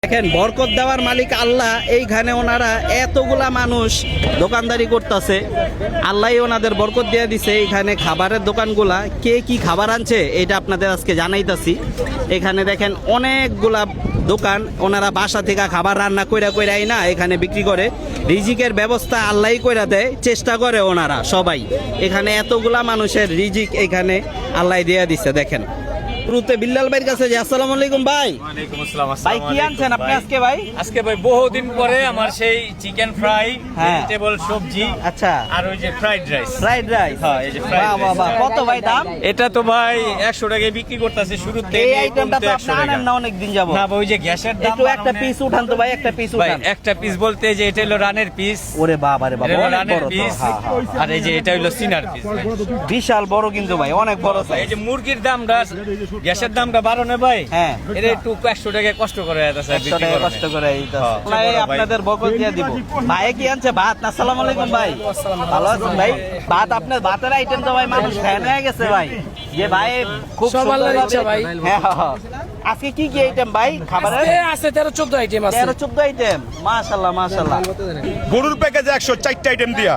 দেখেন বরকত দেওয়ার মালিক আল্লাহ। এইখানে ওনারা এতগুলা মানুষ দোকানদারি করতেছে, আল্লাহ ওনাদের বরকত দিয়ে দিছে। এইখানে খাবারের দোকানগুলা কে কি খাবার আনছে এটা আপনাদের আজকে জানাইতাছি। এখানে দেখেন অনেকগুলা দোকান, ওনারা বাসা থেকে খাবার রান্না কইরা কইরাই না এখানে বিক্রি করে। রিজিকের ব্যবস্থা আল্লাহই কইরা দেয়, চেষ্টা করে ওনারা সবাই। এখানে এতগুলা মানুষের রিজিক এখানে আল্লাহ দিয়ে দিচ্ছে। দেখেন শুরুতে বিল্লাল ভাইয়ের কাছে যে আসসালামু আলাইকুম ভাই। ওয়ালাইকুম আসসালাম। ভাই কি আনছেন আপনি আজকে ভাই? আজকে ভাই বহুদিন পরে আমার সেই চিকেন ফ্রাই, ভেজিটেবল সবজি, আচ্ছা, আর ওই যে ফ্রাইড রাইস। ফ্রাইড রাইস, হ্যাঁ এই যে ফ্রাইড বাহ বাহ বাহ। কত ভাই দাম? এটা তো ভাই 100 টাকায় বিক্রি করতেছে শুরুতে। এই আইটেমটা তো আপনি আনেন না অনেক দিন যাবত। না ভাই, ওই যে গ্যাসের দাম। একটু একটা পিস উঠান তো ভাই, একটা পিস ভাই উঠান। একটা পিস বলতে যে এটা হলো রানের পিস। ওরে বাবা রে বাবা, অনেক রানের বড় তো। পিস। হ্যাঁ হ্যাঁ, আর এই যে এটা হলো সিনার পিস। বিশাল বড় কিন্তু ভাই, অনেক বড় এই সাইজ। যে মুরগির দামটা, গ্যাসের দামটা বাড়ানো ভাই। হ্যাঁ, এটা একটু 100 টাকায় কষ্ট করে যাচ্ছে 100 টাকা কষ্ট করে এইতাছে। ভাই আপনাদের বকত দিয়ে দিব। ভাই কি আনছে? ভাত। আসসালামু আলাইকুম ভাই, ভালো আছেন ভাই? ভাত, আপনার ভাতের আইটেম তো ভাই মানুষ ফ্যান হয়ে গেছে ভাই। যে ভাই খুব সবার ইচ্ছা ভাই। হ্যাঁ হ্যাঁ। আজকে কি কি আইটেম ভাই খাবারের? আছে 13-14 আইটেম আছে। 13-14 আইটেম, মাশাআল্লাহ মাশাআল্লাহ। গরুর প্যাকেজ 104টা আইটেম দিয়া।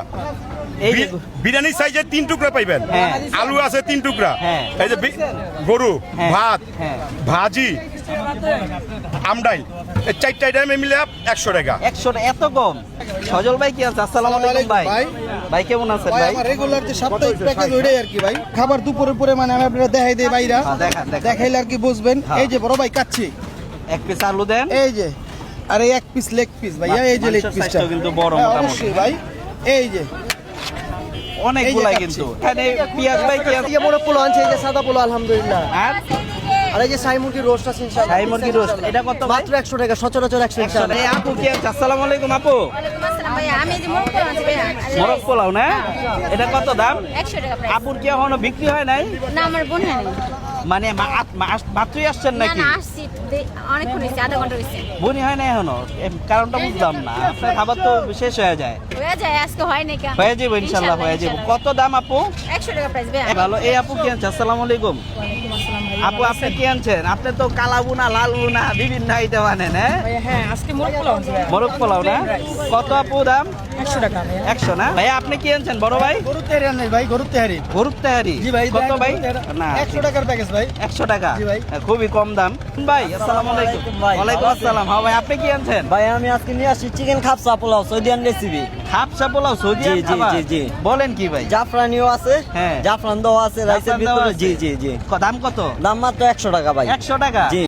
এই যে বিরিয়ানি সাইজে 3 টুকরা পাইবেন। হ্যাঁ। আলু আছে 3 টুকরা। হ্যাঁ। এই যে গরু, হ্যাঁ। ভাত, হ্যাঁ। ভাজি, আমডাইল, এই 4টা আইটেম মিলে 100 টাকা। 100 এত কম? সজল ভাই কি আছে? আসসালামু আলাইকুম ভাই। ভাই কেমন আছেন ভাই? আমার রেগুলার যে সাপ্তাহিক প্যাকেজ ওইটাই আর কি ভাই। খাবার দুপুরে পরে মানে আমি আপনারা দেখাই দেই বাইরা, হ্যাঁ, দেখান দেখান। দেখাইলে আর কি বুঝবেন। হ্যাঁ। এই যে বড় ভাই কাচ্ছি, এক পিস আলু দেন। এই যে, আর এই এক পিস লেগ পিস ভাইয়া, এই যে লেগ মাংসের পিসটা সাইজটাও কিন্তু বড় হ্যাঁ, মোটামুটি। অবশ্যই ভাই। এই যে অনেকগুলাই এই যে কিন্তু। এখানে পেঁয়াজ ভাই কি আছে? বড় পোলো আনছে, এই যে সাদা পোলো আলহামদুলিল্লাহ। আর আর এই যে সাই মুরগির রোস্ট আছে ইনশাআল্লাহ। শাহী মুরগির রোস্ট, এটা কত ভাই? মাত্র 100 টাকা, সচরাচর 100 ইনশাআল্লাহ। এই আপু কি আছে? আসসালামু আলাইকুম আপু। ওয়ালাইকুম আসসালাম ভাইয়া, আমি এই যে মোরগ পোলাও আনছি ভাইয়া। মোরগ পোলাও না? এটা কত দাম? 100 টাকা প্রাইস। আপুর কি এখনো বিক্রি হয় নাই? না আমার বোন হয় নাই। মানে মাত্রই আসছেন না নাকি? না আসছি, অনেকক্ষণ হয়েছে, আধা ঘন্টা হয়েছে। বনি হয় না এখনো? কারণটা বুঝলাম না। আপনার খাবার তো শেষ হয়ে যায়। হয়ে যায়, আজকে হয় নাকি? হয়ে যাবো ইনশাল্লাহ, হয়ে যাবো। কত দাম আপু? 100 টাকা প্রাইস ভাইয়া। ভালো। এই আপু কি আনছে? আসসালামু আলাইকুম আপু, আপনি কি আনছেন? আপনি তো কালা বুনা, লাল বুনা বিভিন্ন আইটেম আনেন। হ্যাঁ, আজকে মোরগ পোলাও আছে ভাই। মোরগ পোলাও না? কত আপু দাম? 100 টাকা ভাই। 100 না? ভাই আপনি কি আনছেন বড় ভাই? গরুর তেহারি আনেন ভাই, গরুর তেহারি। গরুর তেহারি জি ভাই, কত ভাই? না 100 টাকার প্যাকেজ ভাই। 100 টাকা। জি ভাই। খুবই কম দাম ভাই। আসসালামু আলাইকুম। ওয়ালাইকুম আসসালাম। হ্যাঁ ভাই, আপনি কি আনছেন? ভাই আমি আজকে নিয়ে আসছি চিকেন খাপসা পোলাও, সৌদিয়ান রেসিপি। খাপসা পোলাও সৌদি জি, জি, খাবার? জি, জি। বলেন কি ভাই? জাফরানিও আছে, হ্যাঁ। জাফরান দেওয়া আছে রাইসের জাফরান দেওয়া ভিতরে। আছে? জি জি জি। দাম কত? দাম মাত্র 100 টাকা ভাই। 100 টাকা? জি।